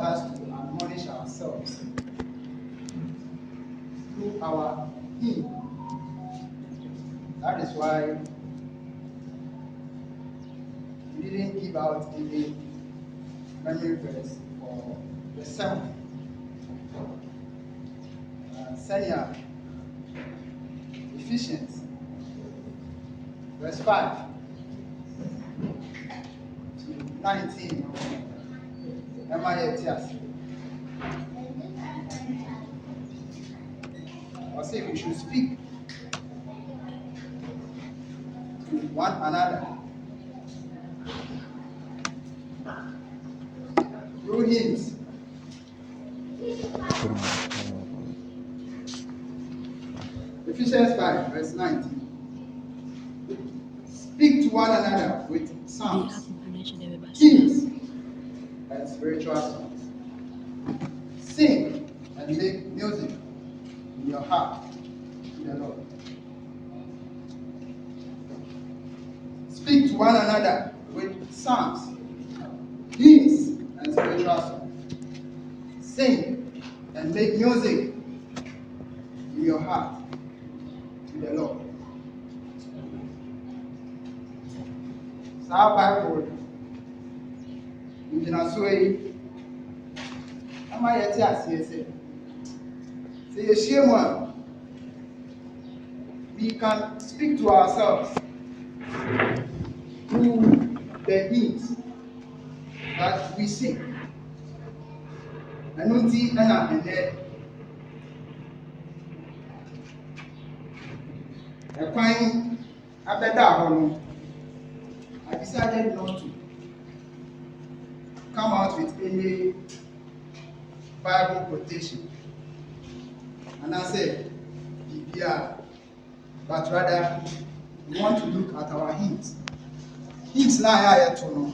us to admonish ourselves through our hymn. That is why we didn't give out any memory verse for the sermon. Senior Ephesians, verse 5 to 19. Or say we should speak to one another through hymns. Ephesians 5, verse 19. Speak to one another with psalms, hymns, and spiritual songs. Sing and make music in your heart to the Lord. Speak to one another with psalms, hymns, and spiritual songs. Sing and make music in your heart to the Lord. Our Bible, in Genesis, am I yet say a shame one. We can speak to ourselves through the hymns that we sing. And not see and there. A fine abeda. I decided not to come out with any Bible quotation. And I said, yeah, but rather we want to look at our hymns. Hymns now to know.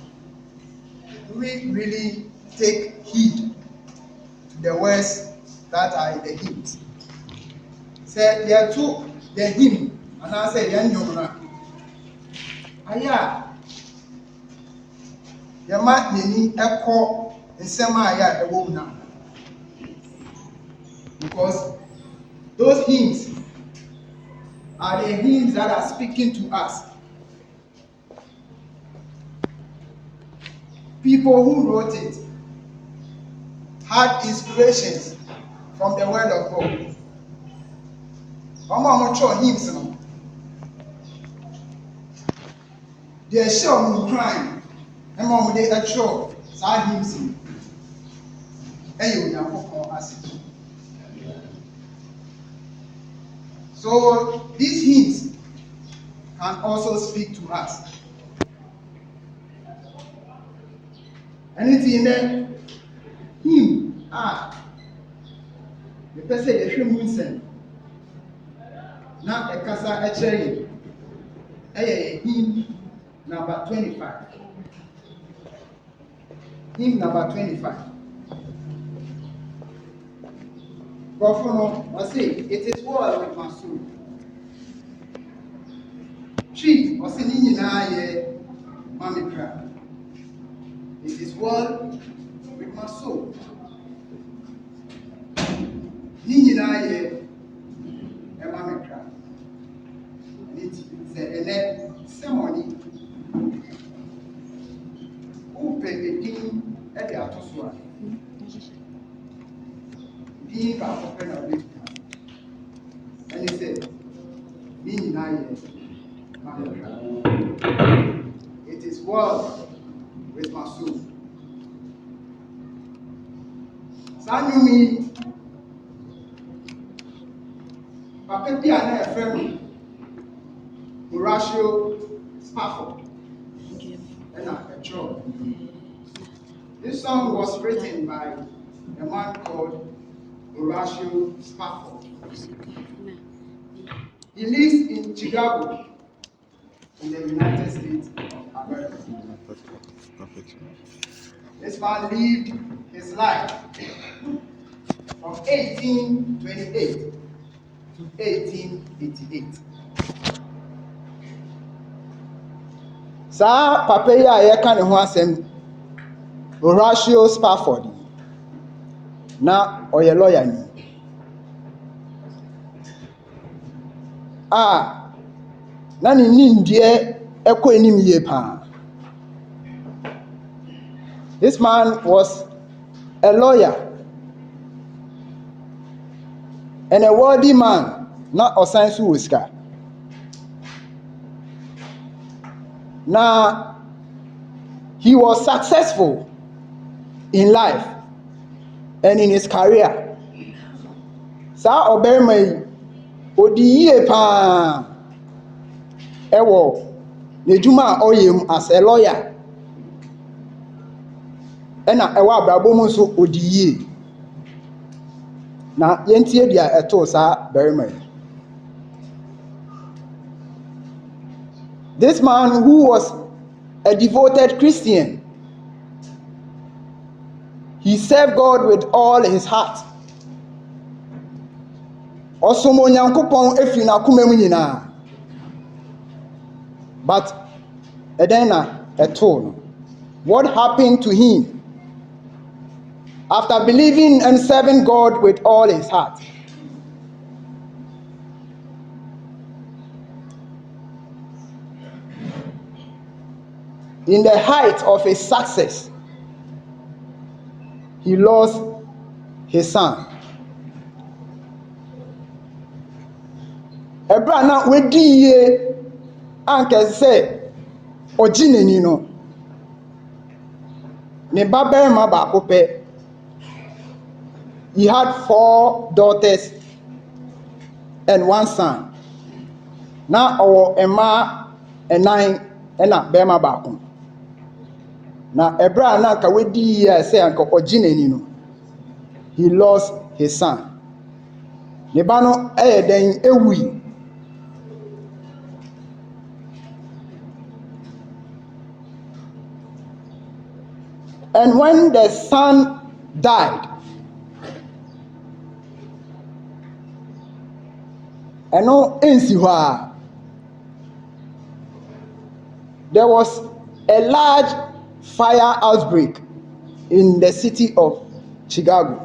We really take heed to the words that are in the hymns. Say there are two the hymn, and I say Yanyomra. Aya. Yama nini echo nsema aya ewo na. Because those hymns are the hymns that are speaking to us. People who wrote it had inspirations from the word of God. Mama sure hymns no. They show me crying. And mom they show sad hymns. And you will acid. So these hymns can also speak to us. Anything in there? Hymn. The person is Munsen. Now a casa a cherry. Hymn number 25. Hymn number 25. Buffalo, I say, it is well with my soul. She was singing in our mommy cry. It is well with my soul. Nini na ye, mommy cry. It's a ceremony. Who pay the king at the Atosua? King of open a big time. And he said, Nini na ye, mommy cry. It is well with my soul. Sanumi, Papa Pia and a friend, Horatio Spafford, and a job. This song was written by a man called Horatio Spafford. He lives in Chicago, in the United States of America. This man lived his life from 1828 to 1888. Sa papa ya ye ka ne ho asem Horatio Spafford. na ɔyɛ lawyer ni na ne nimdeɛ ɛkɔ anim yie paa. This man was a lawyer and a wealthy man, na ɔsan so wɔ sika. Na he was successful in life and in his career. Saa ɔbarima yi odi yie paa ɛwɔ n'adwuma a ɔyɛ mu as a lawyer, ɛna ɛwɔ abrabɔ mu nso odi yie. Na yɛntie deɛ ɛtoo saa barima yi. This man who was a devoted Christian, he served God with all his heart. Ɔsom Onyankopɔn efiri n'akoma mu nyinaa. But ɛdɛn na ɛtoo no? What happened to him after believing and serving God with all his heart? In the height of his success, he lost his son. Ɛbra na wedi yie anka sɛ ɔgye n'ani no, ne babarima baako pɛ. He had 4 daughters and 1 son. Na ɔwɔ mmaa 9 ɛna barima baako. Na ɛbra na anka wedi yie sɛ anka ɔgye n'ani no, he lost his son. Ne ba no ɛyɛ dɛn ewui. And when the son died, ɛno nsi hɔ a, there was a large fire outbreak in the city of Chicago.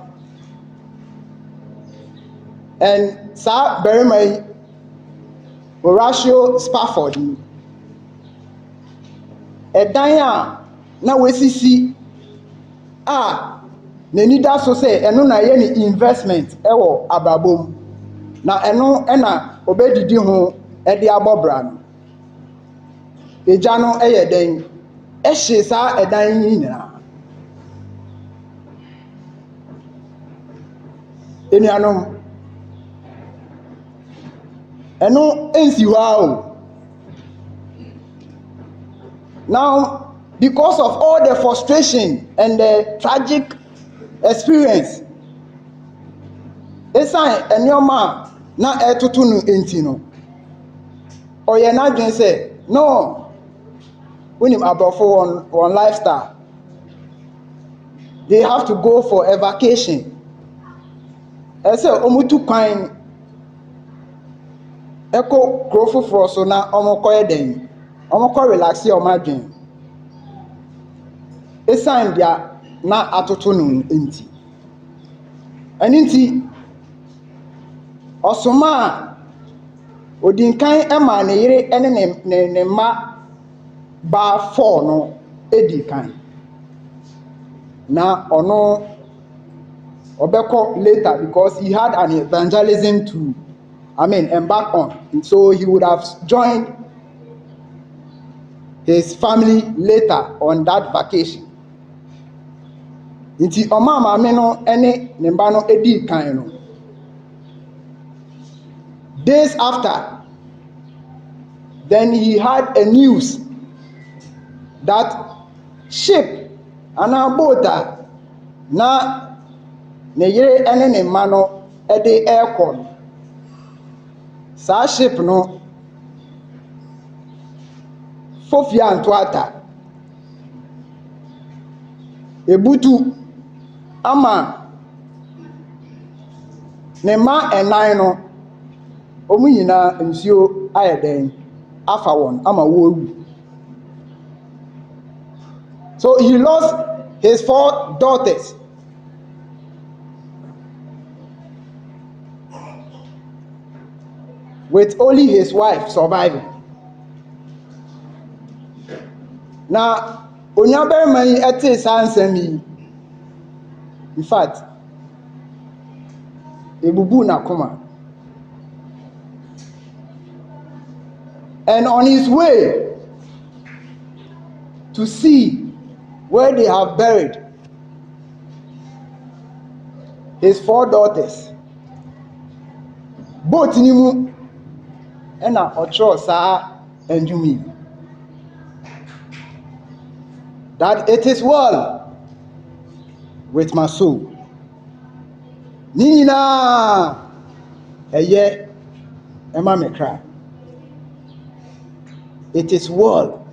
And saa barima yi, Horatio Spafford, ɛdan a na wɔasisi a n'ani da so sɛ ɛno na yɛ ne investment ɛwɔ abrabɔ mu, na ɛno ɛna obɛdidi ho ɛde abɔ bra no. Egya no ɛyɛ dɛn ɛhye saa ɛdan yi nyinaa. Enuanom, ɛno nsi hɔ o. Now, because of all the frustration and the tragic experience, esan nneɛma na ɛtoto no enti no, ɔyɛ n'adwene sɛ no, wonim aborɔfo wɔn lifestyle, they have to go for a vacation. Ɛsɛ ɔmo tu kwan ɛkɔ kuro foforɔ so na ɔmo kɔyɛ dɛn, ɔmo kɔ relax ɔmo adwene. Esan deɛ na atoto no enti. Ɛno nti ɔsoma a odi nkan ɛma ne yere ɛne ne mma baa 4 no edi kan. Na ɔno ɔbɛkɔ later because he had an evangelism to embark on. And so he would have joined his family later on that vacation. Nti ɔma maame no ɛne ne mba no edi kan no. Days after, then he had a news that ship ana boat na ne yere ɛne ne mma no ɛde ɛrekɔ no. Saa ship no fofia ntoata ebutu ama ne mma 9 no ɔmo nyinaa nsuo ayɛ dɛn afa wɔn ama wɔwu. So he lost his 4 daughters with only his wife surviving. Now, onyabarima yi ete saa nsɛm yi, in fact, ebubu n'akoma. And on his way to see where they have buried his 4 daughters, both ni mu ɛna ɔtwerɛ saa ndwumi that it is well with my soul. Ni nyinaa ɛyɛ ɛma me kra. It is well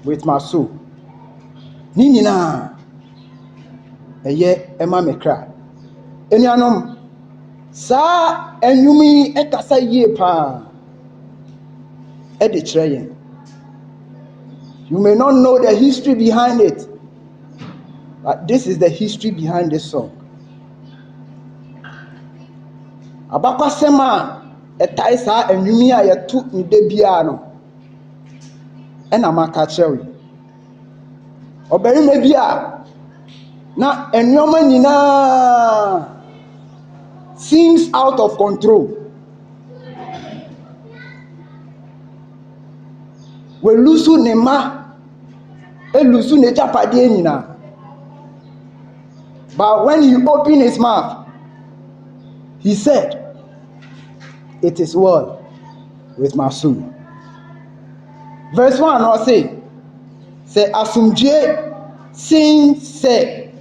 with my soul. Ni nyinaa ɛyɛ ɛma me kra. Enuanom, saa enwumi ɛkasa yie paa ɛde kyerɛ yɛn. You may not know the history behind it, but this is the history behind this song. Abakwasɛm a ɛtae saa enwumi a yɛto ne da biara no ɛna maka kyerɛ wo. Ɔbarima bi a na nneɛma nyinaa seems out of control. Welusu ne ma, elusu ne japadeɛ nyinaa. But when he opened his mouth, he said, "It is well with my soul." Verse 1 or say asumdue sin sɛ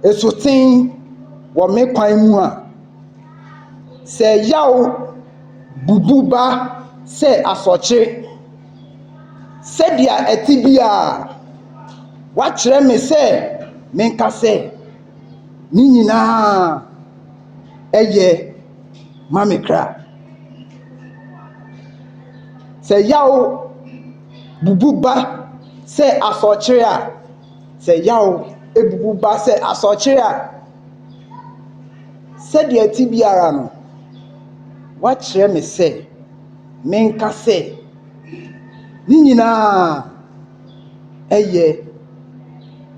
esoten wɔ me kwan mu a, sɛ yaw bubu ba sɛ asɔkye, sɛdeɛ ɛte bi a wakyerɛ me sɛ menka sɛ ne nyinaa ɛyɛ ma me kra. Sɛ yaw bubu ba sɛ asɔkye a, sɛ yaw ebubu ba sɛ asɔkye a, sɛdeɛ ɛte biara no wakyerɛ me sɛ menka sɛ ne nyinaa ɛyɛ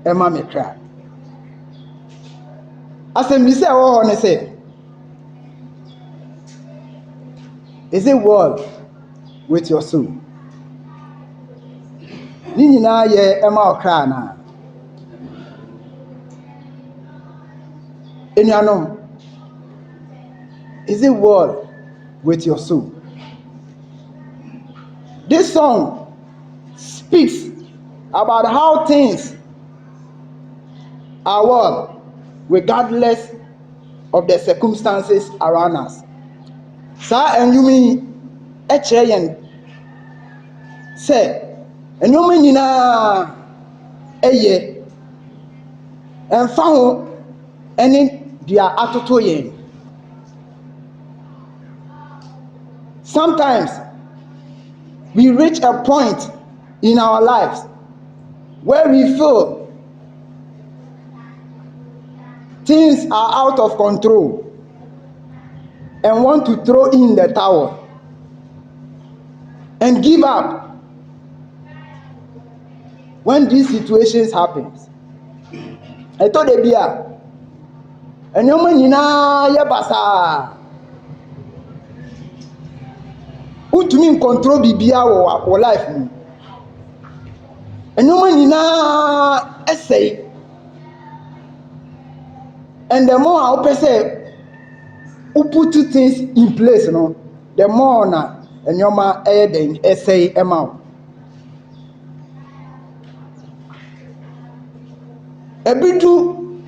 ɛma me kra. Asɛm bi sɛ ɛwɔ hɔ ne sɛ, is it well with your soul? Ne nyinaa yɛ ɛma ɔkra anaa? Enuanom, is it well with your soul? This song speaks about how things are well regardless of the circumstances around us. Saa enwumi ɛkyerɛ yɛn sɛ enwumi nyinaa ɛyɛ ɛmfa ho ɛne deɛ atoto yɛn. Sometimes we reach a point in our lives where we feel things are out of control and want to throw in the towel and give up. When these situations happen, I told the bia, and you man yina ya basa. Utumi control bibia wo life mu. And you man yina essay. And the more I say, who put two things in place, no, the more na and your man then essay amount. Ebidu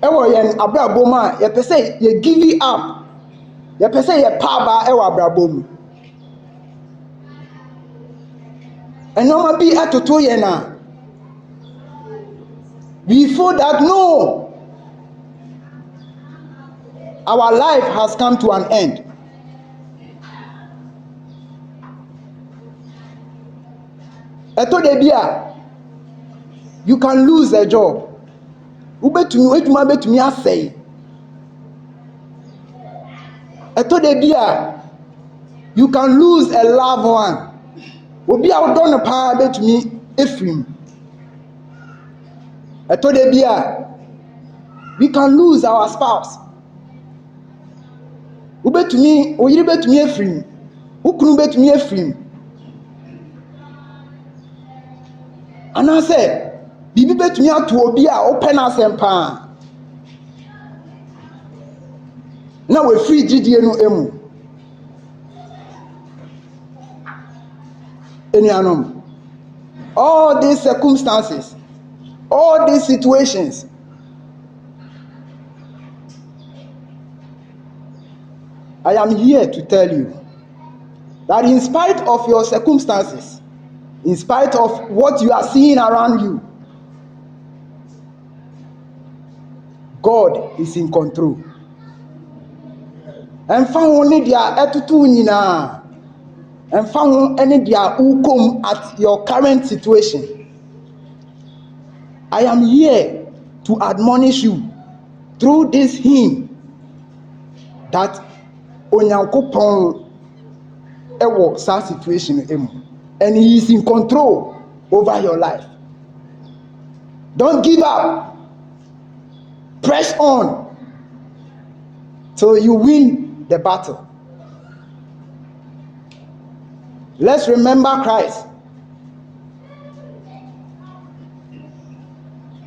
ewo yen abrabo ma ye pese ye give it up. Ye pese ye pa ba ewo abrabo mu. Enoma bi atoto ye na. We feel that no, our life has come to an end. Eto de bia, you can lose a job. Ubetumi asay. told Ebia, you can lose a loved one. Obi a wodɔ no paa betumi efrim. I told Ebia, we can lose our spouse. Ubetumi, oyiri betumi efrim. Ukunu betumi efrim. And I said, bibi betumi ato obi a open asɛm paa. Na we free GDA no emu. Enuanom, all these circumstances, all these situations, I am here to tell you that in spite of your circumstances, in spite of what you are seeing around you, God is in control. And found dia etutu nyina, and found any dia ukom at your current situation. I am here to admonish you through this hymn that Onyankopon ewo sa situation emu, and he is in control over your life. Don't give up. Press on till you win the battle. Let's remember Christ.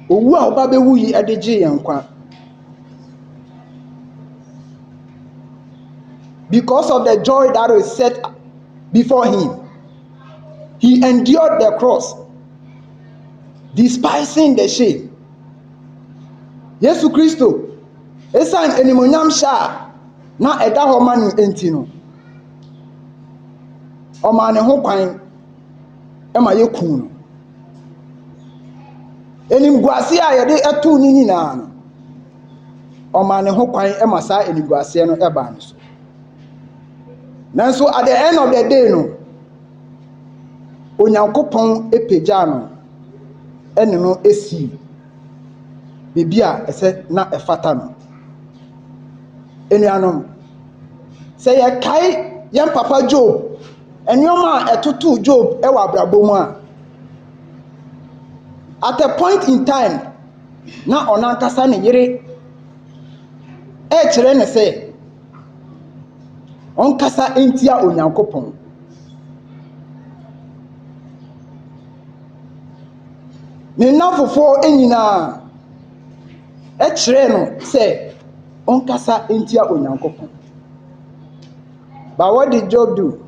Owu a oba bewu yi edegye yankwa. Because of the joy that was set before him, he endured the cross, despising the shame. Yesu Kristo, esan enimonyam sha na eda ho manu enti no. Oma ne ho kwan ema yekun no. Enimguase a yede etu ni nyina no. Oma ne ho kwan ema sa enimguase no eba no so. Nanso at the end of the day no, Onyankopon epagya no ene no esi bibia ese na efata no. Enuanom, say ye kai yam papa Job, enyoma etoto Job e wa brabo mu a, at a point in time na onankasa ne yere e kire ne say onkasa entia Onyankopon. Ne nafofo enyina e kire no say onkasa entia Onyankopon. But what did Job do?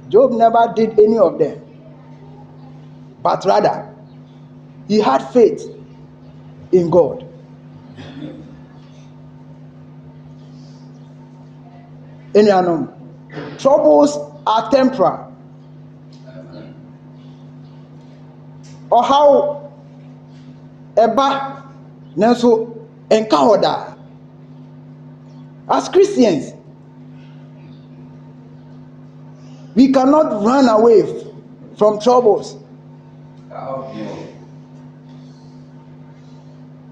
Job never did any of them. But rather, he had faith in God. Enuanom, troubles are temporal. Or how eba nanso enka hoda. As Christians, we cannot run away from troubles.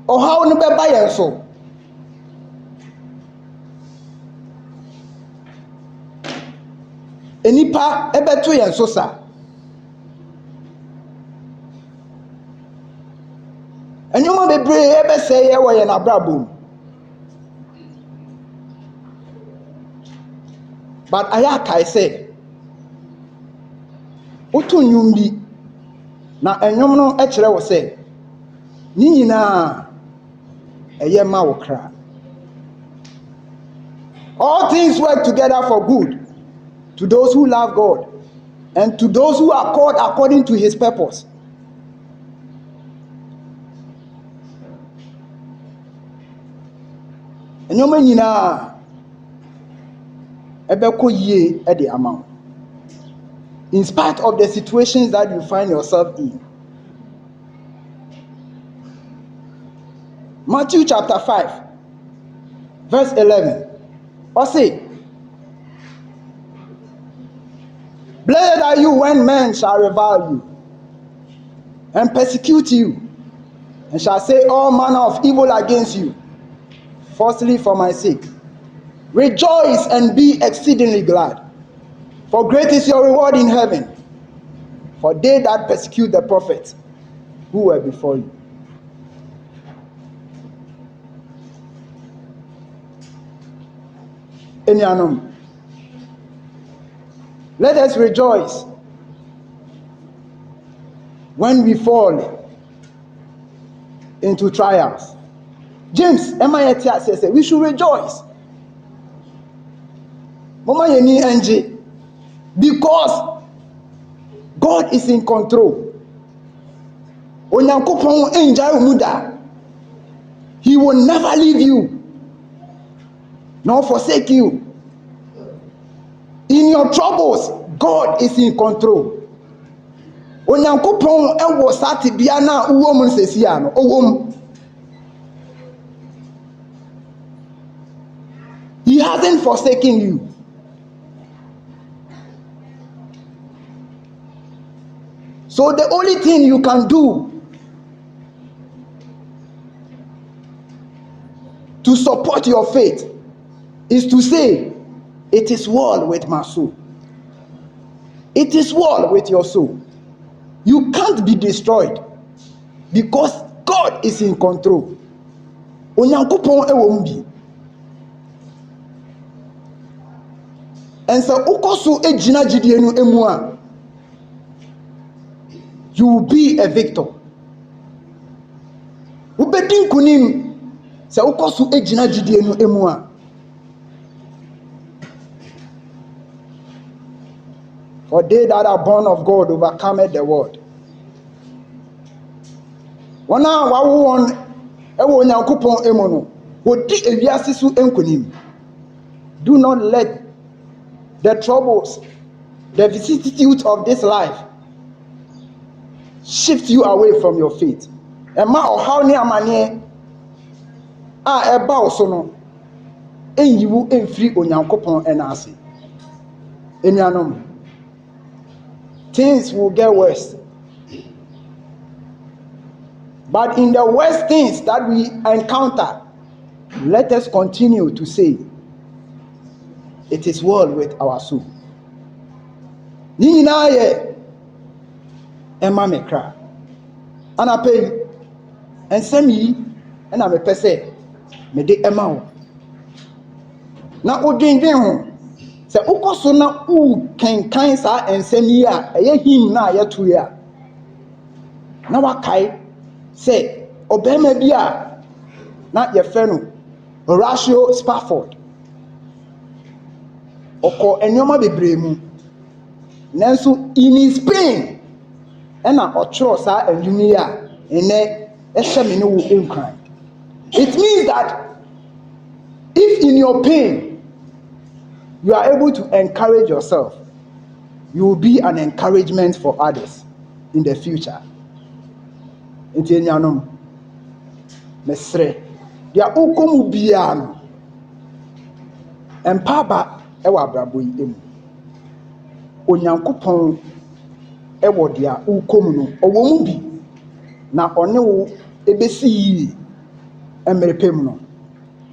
Or how no beba yen so. Enipa ebeto yen so sa. Enyoma bebre ebe say ye wo yen abrabom. But ayaka say otu nyum bi na enyom no e kire wo say ni nyina eye ma wo kra. All things work together for good to those who love God and to those who are called according to his purpose. Enyoma nyina ebeko yie e de ama. In spite of the situations that you find yourself in. Matthew chapter 5, verse 11. Or say, blessed are you when men shall revile you and persecute you, and shall say all manner of evil against you, falsely for my sake. Rejoice and be exceedingly glad, for great is your reward in heaven. For they that persecute the prophets who were before you. Enuanom, let us rejoice when we fall into trials. James, Emma says we should rejoice. Mama yeni enje, because God is in control. Onyankopon enjai umuda. He will never leave you nor forsake you. In your troubles, God is in control. Onyankopon ewo sati bia na uwo mu nsesia no, owom. He hasn't forsaken you. So the only thing you can do to support your faith is to say, it is well with my soul. It is well with your soul. You can't be destroyed because God is in control. Onyankopon ewombi. And so ukoso ejina jidie no emu a, you will be a victor. Ubedi nkunim se ukoso ejina jidie no emu a. For they that are born of God overcome the world. Wana wawo won ewo Onyankopon emu no, odi ewiase so enkunim. Do not let the troubles, the vicissitudes of this life shift you away from your faith. Ema ohaw ne amane a eba oso no enyiwu emfiri Onyankopon enase. Enuanom, things will get worse. But in the worst things that we encounter, let us continue to say, it is well with our soul. Ni nyina ye ema me kra. Ana pay ensem yi na me pese me de ema wo. Na odwendwen ho se ukoso na u kenkan sa ensem yi a eye him na yeto ya. Na wakai se obema bi a na ye fe no Horatio Spafford oko enyoma bebre mu nanso in his pain ena ochro sa anwumi a ene ehye me no wo enkran. It means that if in your pain you are able to encourage yourself, you will be an encouragement for others in the future. Enti enyanom mesre dia ukomu bia no empaba ewa abrabo yi emu. Onyankopon ewo dia ukomu no owo mu bi na one wo ebesi yi emerepem no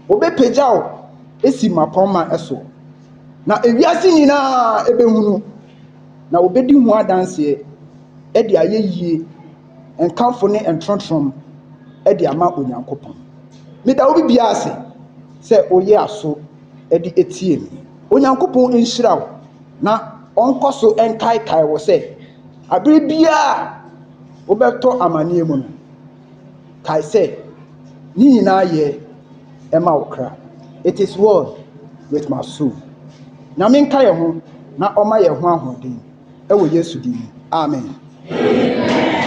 obepegyaw esi mapoma eso na ewiase nyina ebehunu na obedi hu adanse e de ayeyie enkamfo ne entrontrom e de ama Onyankopon. Meda wo bibia ase se oye aso e de etie mi. Onyankopon enhyira wo na onkoso enkai wo se abere bia obeto amane mu no kai se ni nyina ye ema wo kra. It is well with my soul. Na menka ye ho na oma ye ho ahoden e wo Yesu din. Amen. Amen.